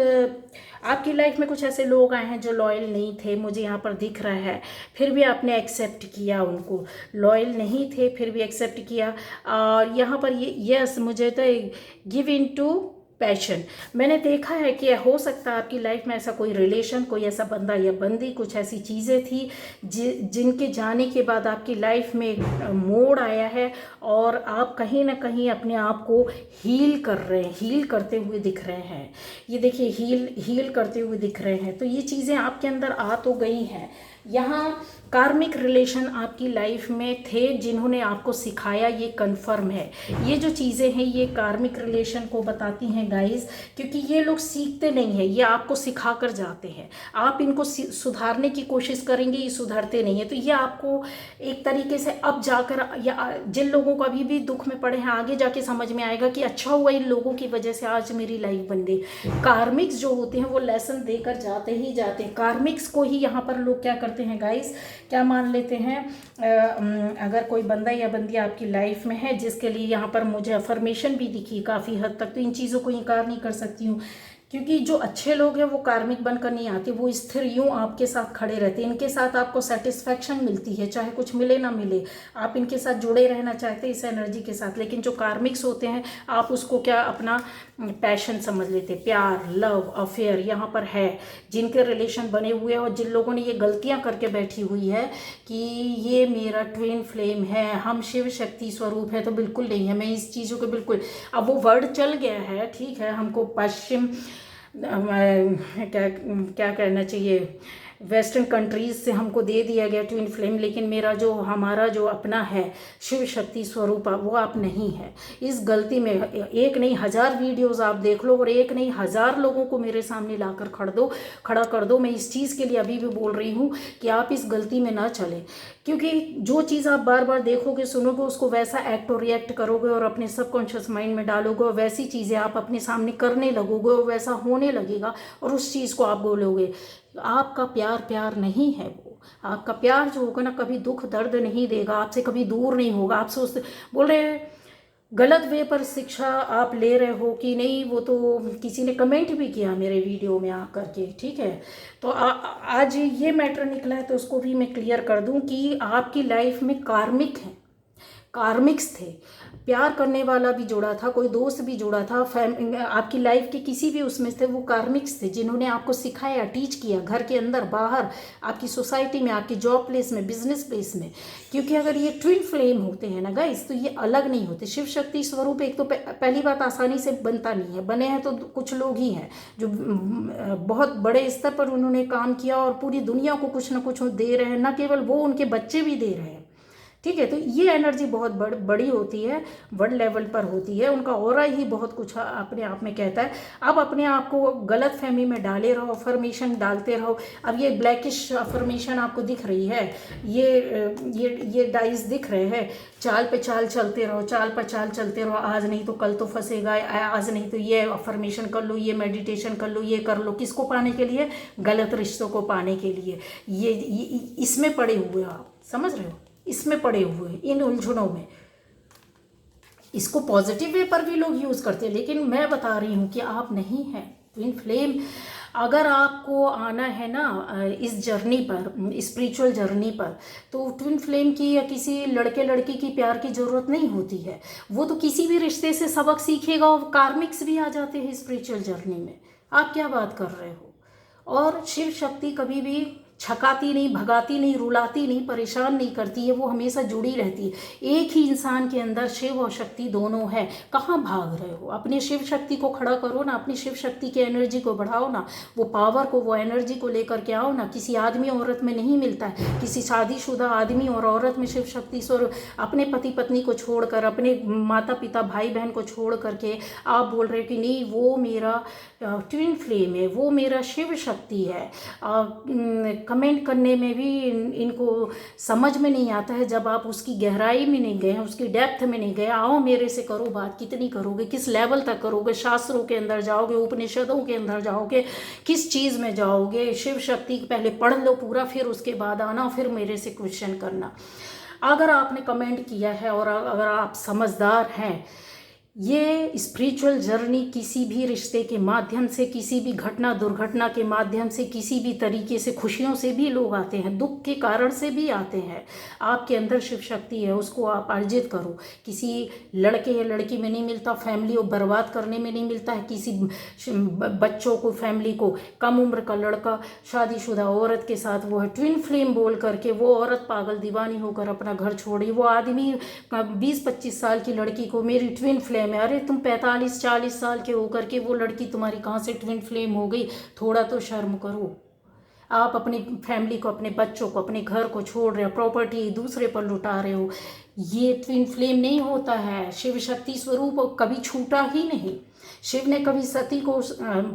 आपकी लाइफ में कुछ ऐसे लोग आए हैं जो लॉयल नहीं थे, मुझे यहाँ पर दिख रहा है, फिर भी आपने एक्सेप्ट किया उनको। लॉयल नहीं थे फिर भी एक्सेप्ट किया। और यहाँ पर ये यस, मुझे तो गिव इन टू पैशन। मैंने देखा है कि हो सकता है आपकी लाइफ में ऐसा कोई रिलेशन, कोई ऐसा बंदा या बंदी, कुछ ऐसी चीज़ें थी जिनके जाने के बाद आपकी लाइफ में एक मोड़ आया है, और आप कहीं ना कहीं अपने आप को हील कर रहे हैं, हील करते हुए दिख रहे हैं। ये देखिए, हील करते हुए दिख रहे हैं। तो ये चीज़ें आपके अंदर आ तो गई हैं। यहाँ कार्मिक रिलेशन आपकी लाइफ में थे जिन्होंने आपको सिखाया, ये कंफर्म है। ये जो चीज़ें हैं ये कार्मिक रिलेशन को बताती हैं गाइस, क्योंकि ये लोग सीखते नहीं हैं, ये आपको सिखा कर जाते हैं। आप इनको सुधारने की कोशिश करेंगे, ये सुधरते नहीं है। तो ये आपको एक तरीके से अब जाकर, या जिन लोगों को अभी भी दुख में पड़े हैं, आगे जाके समझ में आएगा कि अच्छा हुआ इन लोगों की वजह से आज मेरी लाइफ बन गई। कार्मिक्स जो होते हैं वो लेसन देकर जाते ही जाते हैं। कार्मिक्स को ही यहाँ पर लोग क्या करते हैं गाइस, क्या मान लेते हैं, अगर कोई बंदा या बंदी आपकी लाइफ में है जिसके लिए यहाँ पर मुझे अफर्मेशन भी दिखी काफ़ी हद तक, तो इन चीज़ों को इनकार नहीं कर सकती हूँ। क्योंकि जो अच्छे लोग हैं वो कार्मिक बनकर नहीं आते, वो स्थिर यूं आपके साथ खड़े रहते हैं। इनके साथ आपको सेटिस्फैक्शन मिलती है, चाहे कुछ मिले ना मिले, आप इनके साथ जुड़े रहना चाहते हैं इस एनर्जी के साथ। लेकिन जो कार्मिक्स होते हैं, आप उसको क्या अपना पैशन समझ लेते, प्यार, लव, अफेयर यहाँ पर है। जिनके रिलेशन बने हुए हैं और जिन लोगों ने ये गलतियाँ करके बैठी हुई है कि ये मेरा ट्विन फ्लेम है, हम शिव शक्ति स्वरूप है, तो बिल्कुल नहीं है। मैं इस चीज़ों को बिल्कुल, अब वो वर्ड चल गया है, ठीक है, हमको पश्चिम क्या क्या कहना चाहिए, वेस्टर्न कंट्रीज़ से हमको दे दिया गया ट्विन फ्लेम, लेकिन हमारा जो अपना है शिव शक्ति स्वरूप, वो आप नहीं है। इस गलती में एक नहीं 1000 वीडियोस आप देख लो, और एक नहीं 1000 लोगों को मेरे सामने लाकर खड़ा कर दो। मैं इस चीज़ के लिए अभी भी बोल रही हूँ कि आप इस गलती में ना चलें, क्योंकि जो चीज़ आप बार बार देखोगे, सुनोगे, उसको वैसा एक्ट और रिएक्ट करोगे और अपने सबकॉन्शियस माइंड में डालोगे, और वैसी चीज़ें आप अपने सामने करने लगोगे और वैसा होने लगेगा, और उस चीज़ को आप बोलोगे। आपका प्यार नहीं है वो। आपका प्यार जो होगा ना, कभी दुख दर्द नहीं देगा, आपसे कभी दूर नहीं होगा। आपसे उससे बोल रहे हैं गलत वे पर शिक्षा आप ले रहे हो कि नहीं, वो तो किसी ने कमेंट भी किया मेरे वीडियो में आकर के, ठीक है। तो आज ये मैटर निकला है, तो उसको भी मैं क्लियर कर दूं कि आपकी लाइफ में कार्मिक हैं, कार्मिक्स थे। प्यार करने वाला भी जुड़ा था, कोई दोस्त भी जुड़ा था, आपकी लाइफ के किसी भी उसमें थे, वो कार्मिक्स थे जिन्होंने आपको सिखाया, टीच किया, घर के अंदर बाहर, आपकी सोसाइटी में, आपकी जॉब प्लेस में, बिजनेस प्लेस में। क्योंकि अगर ये ट्विन फ्लेम होते हैं ना गाइस, तो ये अलग नहीं होते। शिव शक्ति स्वरूप एक तो पहली बात आसानी से बनता नहीं है, बने हैं तो कुछ लोग ही हैं जो बहुत बड़े स्तर पर उन्होंने काम किया और पूरी दुनिया को कुछ ना कुछ दे रहे हैं, न केवल वो, उनके बच्चे भी दे रहे हैं, ठीक है। तो ये एनर्जी बहुत बड़ी होती है, वर्ल्ड लेवल पर होती है, उनका ऑरा ही बहुत कुछ अपने आप में कहता है। अब अपने आप को गलत फहमी में डाले रहो, अफर्मेशन डालते रहो। अब ये ब्लैकिश अफर्मेशन आपको दिख रही है, ये डाइस दिख रहे हैं, चाल पे चाल चलते रहो, चाल पर चाल चलते रहो। आज नहीं तो कल तो फंसेगा, आज नहीं तो ये अफर्मेशन कर लो, ये मेडिटेशन कर लो, ये कर लो। किसको पाने के लिए? गलत रिश्तों को पाने के लिए। ये इसमें पड़े हुए हो आप, समझ रहे हो, इसमें पड़े हुए, इन उलझनों में। इसको पॉजिटिव वे पर भी लोग यूज़ करते हैं, लेकिन मैं बता रही हूँ कि आप नहीं हैं ट्विन फ्लेम। अगर आपको आना है ना इस जर्नी पर, स्पिरिचुअल जर्नी पर, तो ट्विन फ्लेम की या किसी लड़के लड़की की प्यार की ज़रूरत नहीं होती है। वो तो किसी भी रिश्ते से सबक सीखेगा, और कार्मिक्स भी आ जाते हैं स्पिरिचुअल जर्नी में। आप क्या बात कर रहे हो। और शिव शक्ति कभी भी छकाती नहीं, भगाती नहीं, रुलाती नहीं, परेशान नहीं करती है, वो हमेशा जुड़ी रहती है। एक ही इंसान के अंदर शिव और शक्ति दोनों है, कहाँ भाग रहे हो। अपनी शिव शक्ति को खड़ा करो ना, अपनी शिव शक्ति की एनर्जी को बढ़ाओ ना, वो पावर को, वो एनर्जी को लेकर के आओ ना। किसी आदमी औरत में नहीं मिलता है, किसी शादीशुदा आदमी और औरत में शिव शक्ति स्वर। अपने पति पत्नी को छोड़कर, अपने माता पिता भाई बहन को छोड़ करके आप बोल रहे हो कि नहीं वो मेरा ट्विन फ्लेम है, वो मेरा शिव शक्ति है। कमेंट करने में भी इनको समझ में नहीं आता है, जब आप उसकी गहराई में नहीं गए, उसकी डेप्थ में नहीं गए। आओ मेरे से करो बात, कितनी करोगे, किस लेवल तक करोगे, शास्त्रों के अंदर जाओगे, उपनिषदों के अंदर जाओगे, किस चीज़ में जाओगे। शिव शक्ति पहले पढ़ लो पूरा, फिर उसके बाद आना, फिर मेरे से क्वेश्चन करना। अगर आपने कमेंट किया है और अगर आप समझदार हैं, ये स्पिरिचुअल जर्नी किसी भी रिश्ते के माध्यम से, किसी भी घटना दुर्घटना के माध्यम से, किसी भी तरीके से, खुशियों से भी लोग आते हैं, दुख के कारण से भी आते हैं। आपके अंदर शिव शक्ति है, उसको आप अर्जित करो। किसी लड़के या लड़की में नहीं मिलता, फैमिली को बर्बाद करने में नहीं मिलता है। किसी बच्चों को, फैमिली को, कम उम्र का लड़का शादीशुदा औरत के साथ वो है ट्विन फ्लेम बोल करके, वो औरत पागल दीवानी होकर अपना घर छोड़ी, वो आदमी 20-25 साल की लड़की को मेरी ट्विन फ्लेम में, अरे तुम 45-40 साल के होकर के वो लड़की तुम्हारी कहाँ से ट्विन फ्लेम हो गई। थोड़ा तो शर्म करो। आप अपनी फैमिली को, अपने बच्चों को, अपने घर को छोड़ रहे हो, प्रॉपर्टी दूसरे पर लुटा रहे हो। ये ट्विन फ्लेम नहीं होता है। शिव शक्ति स्वरूप कभी छूटा ही नहीं। शिव ने कभी सती को,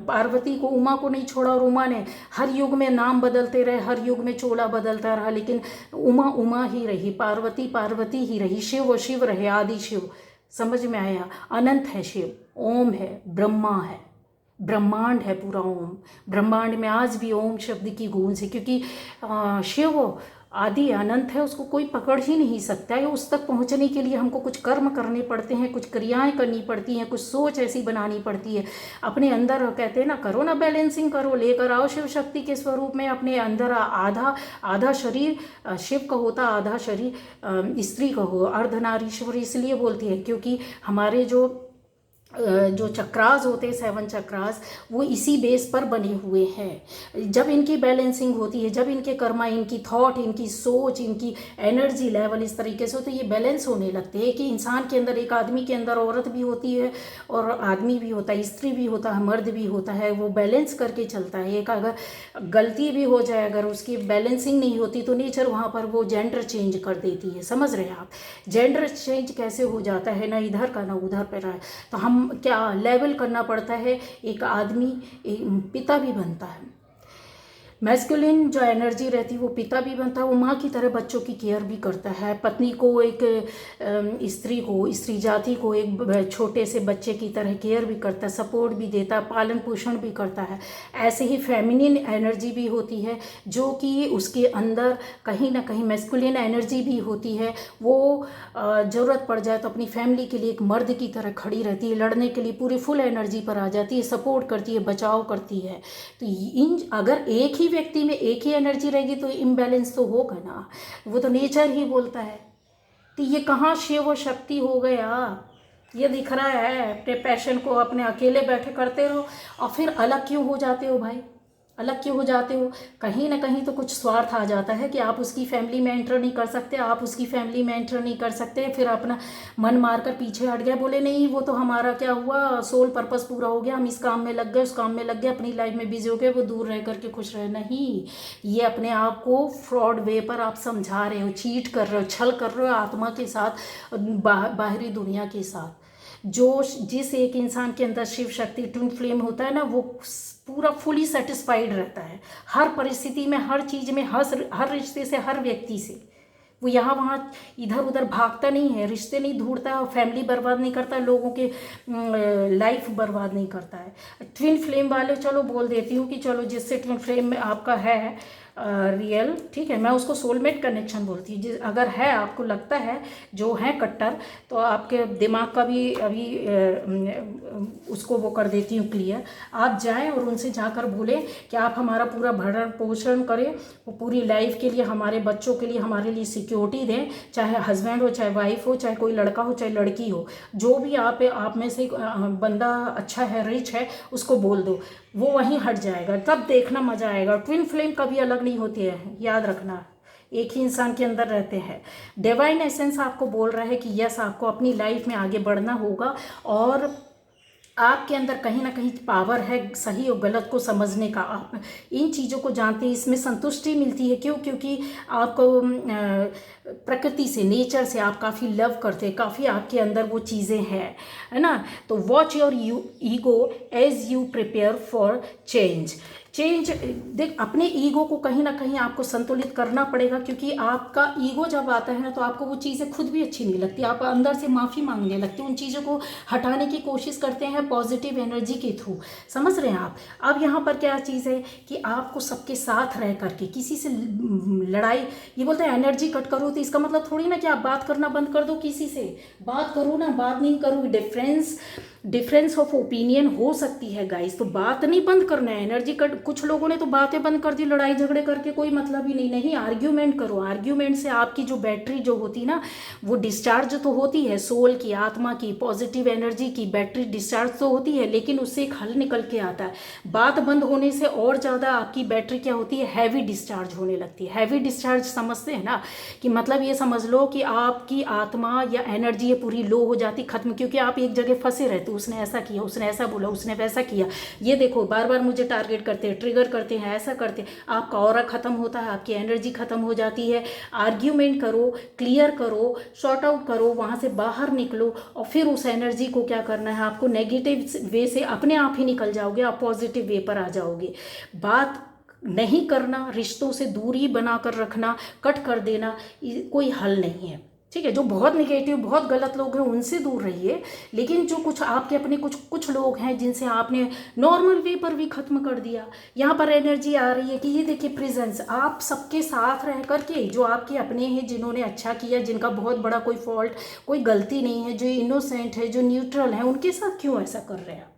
पार्वती को, उमा को नहीं छोड़ा, और उमा ने हर युग में नाम बदलते रहे, हर युग में चोला बदलता रहा, लेकिन उमा उमा ही रही, पार्वती पार्वती ही रही, शिव शिव रहे, आदि शिव। समझ में आया। अनंत है शिव, ओम है, ब्रह्मा है, ब्रह्मांड है पूरा ओम। ब्रह्मांड में आज भी ओम शब्द की गूंज है, क्योंकि शिव आदि अनंत है, उसको कोई पकड़ ही नहीं सकता है। उस तक पहुंचने के लिए हमको कुछ कर्म करने पड़ते हैं, कुछ क्रियाएं करनी पड़ती हैं, कुछ सोच ऐसी बनानी पड़ती है अपने अंदर। कहते हैं ना, करो ना बैलेंसिंग करो, लेकर आओ शिव शक्ति के स्वरूप में अपने अंदर। आधा आधा शरीर शिव का होता, आधा शरीर स्त्री का हो। अर्धनारीश्वर इसलिए बोलती है क्योंकि हमारे जो चक्रास होते हैं, 7 चक्रास, वो इसी बेस पर बने हुए हैं। जब इनकी बैलेंसिंग होती है, जब इनके कर्मा, इनकी थॉट, इनकी सोच, इनकी एनर्जी लेवल इस तरीके से होते, ये बैलेंस होने लगते हैं। कि इंसान के अंदर, एक आदमी के अंदर औरत भी होती है और आदमी भी होता है, स्त्री भी होता है, मर्द भी होता है, वो बैलेंस करके चलता है। एक अगर गलती भी हो जाए, अगर उसकी बैलेंसिंग नहीं होती, तो नेचर वहाँ पर वो जेंडर चेंज कर देती है। समझ रहे हैं आप। जेंडर चेंज कैसे हो जाता है, ना इधर का ना उधर पर है। तो हम क्या लेवल करना पड़ता है। एक आदमी एक पिता भी बनता है, मैस्कुलिन जो एनर्जी रहती है वो पिता भी बनता है, वो माँ की तरह बच्चों की केयर भी करता है। पत्नी को, एक स्त्री को, स्त्री जाति को एक छोटे से बच्चे की तरह केयर भी करता है, सपोर्ट भी देता है, पालन पोषण भी करता है। ऐसे ही फेमिनिन एनर्जी भी होती है, जो कि उसके अंदर कहीं ना कहीं मैस्कुलिन एनर्जी भी होती है। वो ज़रूरत पड़ जाए तो अपनी फैमिली के लिए एक मर्द की तरह खड़ी रहती है, लड़ने के लिए पूरी फुल एनर्जी पर आ जाती है, सपोर्ट करती है, बचाव करती है। तो इन अगर एक ही व्यक्ति में एक ही एनर्जी रहेगी तो इम्बैलेंस तो होगा ना, वो तो नेचर ही बोलता है। तो ये कहाँ शिव शक्ति हो गया। ये दिख रहा है, अपने पैशन को अपने अकेले बैठे करते रहो, और फिर अलग क्यों हो जाते हो भाई, अलग क्यों हो जाते हो। कहीं ना कहीं तो कुछ स्वार्थ आ जाता है कि आप उसकी फैमिली में एंटर नहीं कर सकते, आप उसकी फैमिली में एंटर नहीं कर सकते, फिर अपना मन मारकर पीछे हट गए, बोले नहीं वो तो हमारा क्या हुआ, सोल पर्पस पूरा हो गया, हम इस काम में लग गए, उस काम में लग गए, अपनी लाइफ में बिजी हो गए, वो दूर रह करके खुश रहे। नहीं, ये अपने आप को फ्रॉड वे पर आप समझा रहे हो, चीट कर रहे हो, छल कर रहे हो आत्मा के साथ, बाहरी दुनिया के साथ। जिस एक इंसान के अंदर शिव शक्ति ट्विन फ्लेम होता है ना, वो पूरा फुली सेटिस्फाइड रहता है हर परिस्थिति में, हर चीज़ में, हर रिश्ते से, हर व्यक्ति से। वो यहाँ वहाँ इधर उधर भागता नहीं है, रिश्ते नहीं ढूंढता है, फैमिली बर्बाद नहीं करता, लोगों के लाइफ बर्बाद नहीं करता है। ट्विन फ्लेम वाले, चलो बोल देती हूँ कि चलो जिससे ट्विन फ्लेम में आपका है रियल, ठीक है। मैं उसको सोलमेट कनेक्शन बोलती हूँ। अगर है, आपको लगता है जो है कट्टर, तो आपके दिमाग का भी अभी उसको वो कर देती हूँ क्लियर। आप जाएं और उनसे जाकर बोलें कि आप हमारा पूरा भरण पोषण करें, वो पूरी लाइफ के लिए, हमारे बच्चों के लिए, हमारे लिए सिक्योरिटी दें, चाहे हस्बैंड हो, चाहे वाइफ हो, चाहे कोई लड़का हो, चाहे लड़की हो, जो भी आप में से बंदा अच्छा है, रिच है, उसको बोल दो, वो वहीं हट जाएगा। तब देखना मजा आएगा। ट्विन फ्लेम कभी अलग नहीं होती है, याद रखना, एक ही इंसान के अंदर रहते हैं। डिवाइन एसेंस आपको बोल रहा है कि यस, आपको अपनी लाइफ में आगे बढ़ना होगा, और आपके अंदर कहीं ना कहीं पावर है सही और गलत को समझने का। आप इन चीज़ों को जानते हैं, इसमें संतुष्टि मिलती है। क्यों? क्योंकि आपको प्रकृति से, नेचर से आप काफ़ी लव करते हैं, काफ़ी आपके अंदर वो चीज़ें हैं, है ना। तो watch your ego as you prepare for change. देख, अपने ईगो को कहीं ना कहीं आपको संतुलित करना पड़ेगा, क्योंकि आपका ईगो जब आता है ना, तो आपको वो चीज़ें खुद भी अच्छी नहीं लगती, आप अंदर से माफ़ी मांगने लगते, उन चीज़ों को हटाने की कोशिश करते हैं पॉजिटिव एनर्जी के थ्रू। समझ रहे हैं आप? अब यहाँ पर क्या चीज़ है कि आपको सबके साथ रह करके, किसी से लड़ाई, ये बोलते हैं एनर्जी कट करो, तो इसका मतलब थोड़ी ना कि आप बात करना बंद कर दो, किसी से बात करो ना, बात नहीं करो। डिफरेंस ऑफ ओपिनियन हो सकती है गाइस, तो बात नहीं बंद करना है। एनर्जी कट, कुछ लोगों ने तो बातें बंद कर दी, लड़ाई झगड़े करके कोई मतलब ही नहीं। आर्ग्यूमेंट करो। आर्ग्यूमेंट से आपकी जो बैटरी जो होती ना, वो डिस्चार्ज तो होती है, सोल की, आत्मा की, पॉजिटिव एनर्जी की बैटरी डिस्चार्ज तो होती है, लेकिन उससे एक हल निकल के आता है। बात बंद होने से और ज़्यादा आपकी बैटरी क्या होती है, हैवी डिस्चार्ज होने लगती है। हैवी डिस्चार्ज समझते हैं ना, कि मतलब ये समझ लो कि आपकी आत्मा या एनर्जी ये पूरी लो हो जाती, खत्म, क्योंकि आप एक जगह फंसे रहते, उसने ऐसा किया, उसने ऐसा बोला, उसने वैसा किया, ये देखो बार बार मुझे टारगेट करते हैं, ट्रिगर करते हैं, ऐसा करते हैं। आपका ऑरा खत्म होता है, आपकी एनर्जी खत्म हो जाती है। आर्ग्यूमेंट करो, क्लियर करो, सॉर्ट आउट करो, वहाँ से बाहर निकलो, और फिर उस एनर्जी को क्या करना है, आपको नेगेटिव वे से अपने आप ही निकल जाओगे, आप पॉजिटिव वे पर आ जाओगे। बात नहीं करना, रिश्तों से दूरी बनाकर रखना, कट कर देना, कोई हल नहीं है, ठीक है। जो बहुत निगेटिव, बहुत गलत लोग हैं, उनसे दूर रहिए। लेकिन जो कुछ आपके अपने कुछ लोग हैं जिनसे आपने नॉर्मल वे पर भी खत्म कर दिया, यहाँ पर एनर्जी आ रही है कि ये देखिए प्रेजेंस, आप सबके साथ रह करके, जो आपके अपने हैं, जिन्होंने अच्छा किया, जिनका बहुत बड़ा कोई फॉल्ट, कोई गलती नहीं है, जो इनोसेंट है, जो न्यूट्रल है, उनके साथ क्यों ऐसा कर रहे हैं?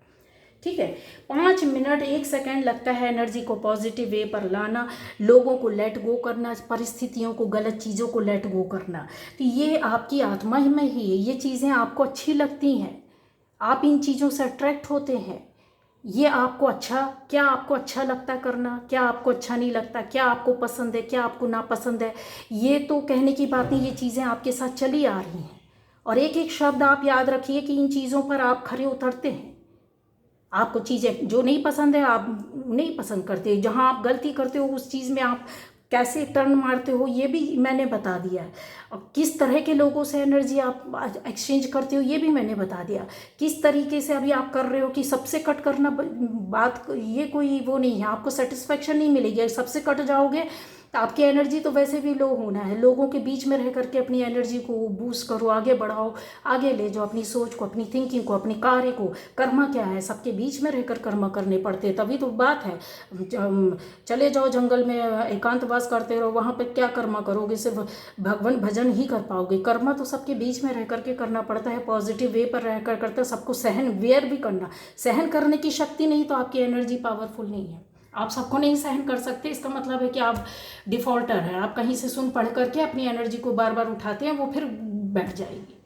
ठीक है। 5 मिनट 1 सेकेंड लगता है एनर्जी को पॉजिटिव वे पर लाना, लोगों को लेट गो करना, परिस्थितियों को, गलत चीज़ों को लेट गो करना। तो ये आपकी आत्मा ही में ही है, ये चीज़ें आपको अच्छी लगती हैं, आप इन चीज़ों से अट्रैक्ट होते हैं। ये आपको क्या आपको अच्छा लगता करना, क्या आपको अच्छा नहीं लगता, क्या आपको पसंद है, क्या आपको नापसंद है, ये तो कहने की बात नहीं, ये चीज़ें आपके साथ चली आ रही हैं। और एक एक शब्द आप याद रखिए कि इन चीज़ों पर आप खरे उतरते हैं। आपको चीज़ें जो नहीं पसंद है, आप नहीं पसंद करते, जहाँ आप गलती करते हो उस चीज़ में आप कैसे टर्न मारते हो, ये भी मैंने बता दिया है। और किस तरह के लोगों से एनर्जी आप एक्सचेंज करते हो, ये भी मैंने बता दिया। किस तरीके से अभी आप कर रहे हो कि सबसे कट करना, बात ये कोई वो नहीं है, आपको सेटिस्फेक्शन नहीं मिलेगी। सबसे कट जाओगे तो आपकी एनर्जी तो वैसे भी लो होना है। लोगों के बीच में रह करके अपनी एनर्जी को बूस्ट करो, आगे बढ़ाओ, आगे ले जाओ अपनी सोच को, अपनी थिंकिंग को, अपने कार्य को। कर्मा क्या है, सबके बीच में रहकर कर्मा करने पड़ते हैं, तभी तो बात है। चले जाओ जंगल में एकांतवास करते रहो, वहाँ पर क्या कर्मा करोगे, सिर्फ भगवान भजन ही कर पाओगे। कर्मा तो सबके बीच में रह करके करना पड़ता है, पॉजिटिव वे पर रह कर करते, सबको सहन वेयर भी करना। सहन करने की शक्ति नहीं तो आपकी एनर्जी पावरफुल नहीं है। आप सबको नहीं सहन कर सकते, इसका मतलब है कि आप डिफॉल्टर हैं। आप कहीं से सुन पढ़ करके अपनी एनर्जी को बार बार उठाते हैं, वो फिर बैठ जाएगी।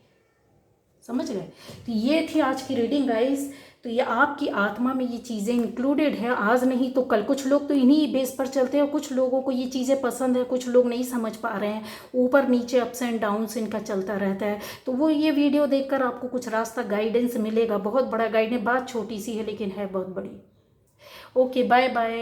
समझ गए? तो ये थी आज की रीडिंग गाइस। तो ये आपकी आत्मा में ये चीज़ें इंक्लूडेड है, आज नहीं तो कल। कुछ लोग तो इन्हीं बेस पर चलते हैं, कुछ लोगों को ये चीज़ें पसंद है, कुछ लोग नहीं समझ पा रहे हैं, ऊपर नीचे अप्स एंड डाउन्स इनका चलता रहता है। तो वो ये वीडियो देखकर आपको कुछ रास्ता गाइडेंस मिलेगा। बहुत बड़ा गाइडेंस, बात छोटी सी है लेकिन है बहुत बड़ी। Okay, bye bye.